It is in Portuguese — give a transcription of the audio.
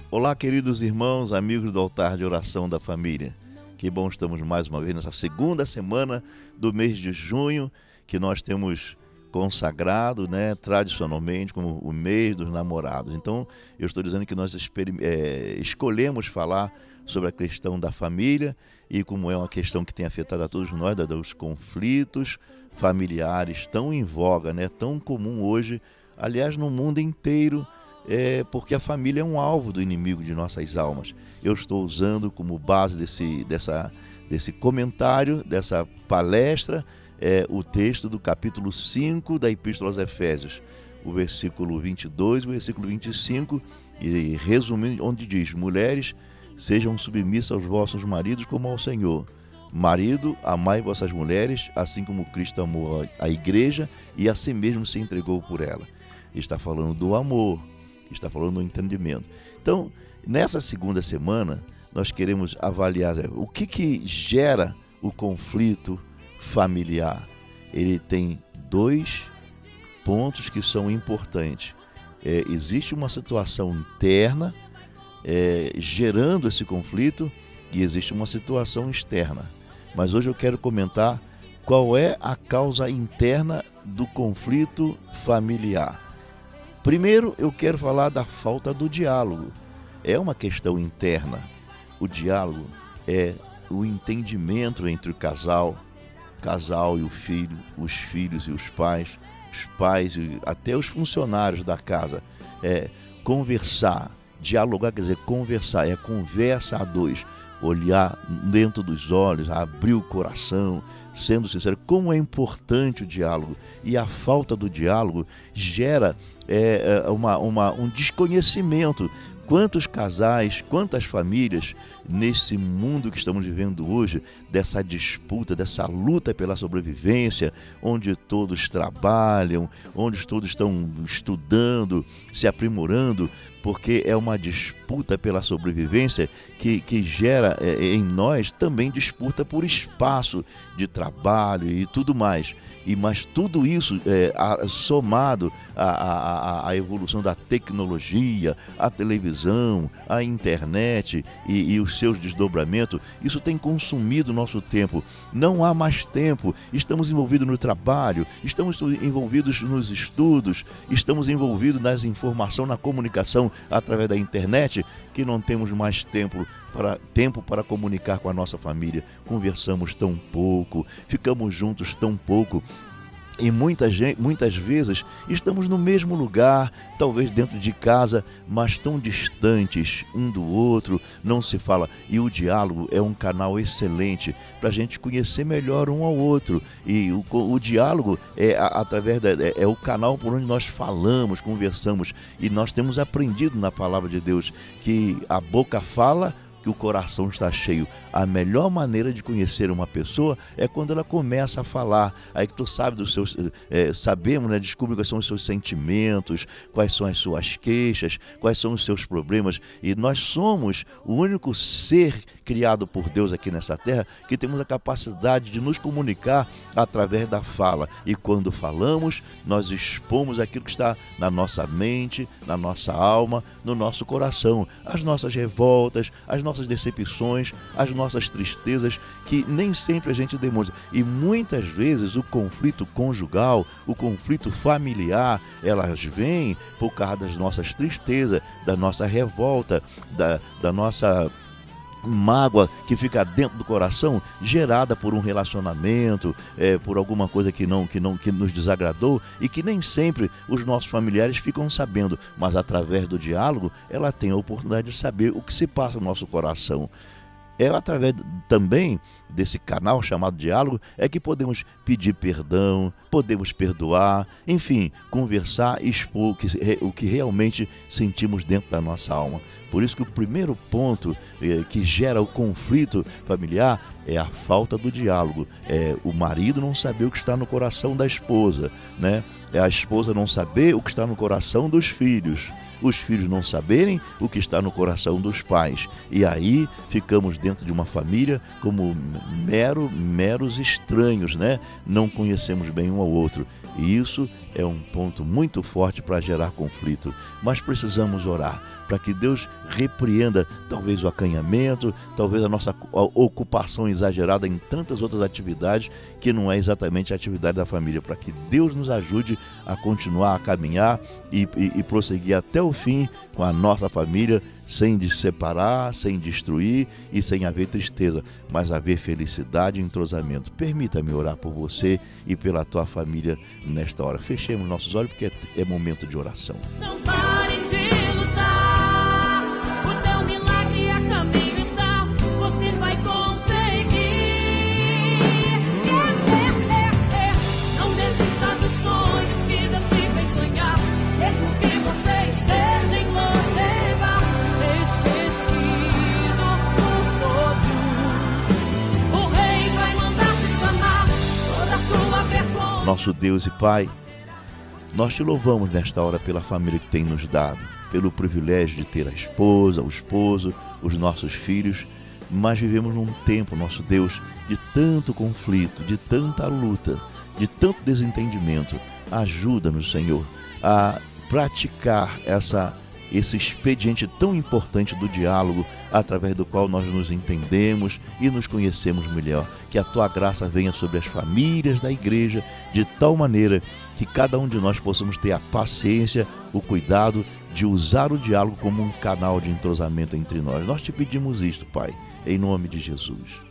Olá, queridos irmãos, amigos do altar de oração da família. Que bom estamos mais uma vez nessa segunda semana do mês de junho, que nós temos consagrado, tradicionalmente como o mês dos namorados. Então, eu estou dizendo que nós escolhemos falar sobre a questão da família e como é uma questão que tem afetado a todos nós, dos conflitos familiares tão em voga, tão comum hoje, aliás, no mundo inteiro. Porque a família é um alvo do inimigo de nossas almas. Eu estou usando como base desse comentário, dessa palestra, o texto do capítulo 5 da Epístola aos Efésios, o versículo 22 e o versículo 25, e resumindo, onde diz: mulheres, sejam submissas aos vossos maridos como ao Senhor. Marido, amai vossas mulheres, assim como Cristo amou a igreja e a si mesmo se entregou por ela. Está falando do amor, está falando do entendimento. Então, nessa segunda semana, nós queremos avaliar o que gera o conflito familiar. Ele tem dois pontos que são importantes. Existe uma situação interna gerando esse conflito e existe uma situação externa. Mas hoje eu quero comentar qual é a causa interna do conflito familiar. Primeiro, eu quero falar da falta do diálogo. É uma questão interna. O diálogo é o entendimento entre o casal e o filho, os filhos e os pais e até os funcionários da casa. Conversar, dialogar, quer dizer, conversar, conversa a dois. Olhar dentro dos olhos, abrir o coração, sendo sincero. Como é importante o diálogo, e a falta do diálogo gera um desconhecimento. Quantos casais, quantas famílias nesse mundo que estamos vivendo hoje, dessa disputa, dessa luta pela sobrevivência, onde todos trabalham, onde todos estão estudando, se aprimorando, porque é uma disputa pela sobrevivência que gera em nós também disputa por espaço de trabalho e tudo mais. Mas tudo isso somado à evolução da tecnologia, à televisão, à internet e os seus desdobramentos, isso tem consumido o nosso tempo. Não há mais tempo. Estamos envolvidos no trabalho, estamos envolvidos nos estudos, estamos envolvidos nas informações, na comunicação através da internet, que não temos mais tempo para comunicar com a nossa família. Conversamos tão pouco, ficamos juntos tão pouco. E muitas vezes estamos no mesmo lugar, talvez dentro de casa, mas tão distantes um do outro, não se fala. E o diálogo é um canal excelente para a gente conhecer melhor um ao outro. E o diálogo é o canal por onde nós falamos, conversamos. E nós temos aprendido na palavra de Deus que a boca fala, que o coração está cheio. A melhor maneira de conhecer uma pessoa é quando ela começa a falar. Aí que tu sabe dos seus, sabemos, descobre quais são os seus sentimentos, quais são as suas queixas, quais são os seus problemas. E nós somos o único ser criado por Deus aqui nessa terra que temos a capacidade de nos comunicar através da fala. E quando falamos, nós expomos aquilo que está na nossa mente, na nossa alma, no nosso coração, as nossas revoltas, as nossas decepções, as nossas tristezas, que nem sempre a gente demonstra. E muitas vezes o conflito conjugal, o conflito familiar, elas vêm por causa das nossas tristezas, da nossa revolta, da nossa mágoa que fica dentro do coração, gerada por um relacionamento, por alguma coisa que nos desagradou, e que nem sempre os nossos familiares ficam sabendo, mas através do diálogo ela tem a oportunidade de saber o que se passa no nosso coração. Através também desse canal chamado diálogo que podemos pedir perdão, podemos perdoar, enfim, conversar e expor o que realmente sentimos dentro da nossa alma. Por isso que o primeiro ponto que gera o conflito familiar é a falta do diálogo. O marido não saber o que está no coração da esposa, É a esposa não saber o que está no coração dos filhos. Os filhos não saberem o que está no coração dos pais. E aí ficamos dentro de uma família como meros estranhos, Não conhecemos bem um ao outro. E isso é um ponto muito forte para gerar conflito. Mas precisamos orar para que Deus repreenda talvez o acanhamento, talvez a nossa ocupação exagerada em tantas outras atividades que não é exatamente a atividade da família, para que Deus nos ajude a continuar a caminhar e prosseguir até o fim com a nossa família, sem separar, sem destruir e sem haver tristeza, mas haver felicidade e entrosamento. Permita-me orar por você e pela tua família nesta hora. Fechemos nossos olhos porque é momento de oração. Não parem de lutar, o teu milagre a caminho está, você vai conseguir. Não desista dos sonhos que Deus te fez sonhar, mesmo que você esteja em Lodebar, esquecido por todos. O rei vai mandar te chamar, toda a tua vergonha. Nosso Deus e Pai, nós te louvamos nesta hora pela família que tem nos dado, pelo privilégio de ter a esposa, o esposo, os nossos filhos, mas vivemos num tempo, nosso Deus, de tanto conflito, de tanta luta, de tanto desentendimento. Ajuda-nos, Senhor, a praticar esse expediente tão importante do diálogo, através do qual nós nos entendemos e nos conhecemos melhor. Que a tua graça venha sobre as famílias da igreja, de tal maneira que cada um de nós possamos ter a paciência, o cuidado de usar o diálogo como um canal de entrosamento entre nós. Nós te pedimos isto, Pai, em nome de Jesus.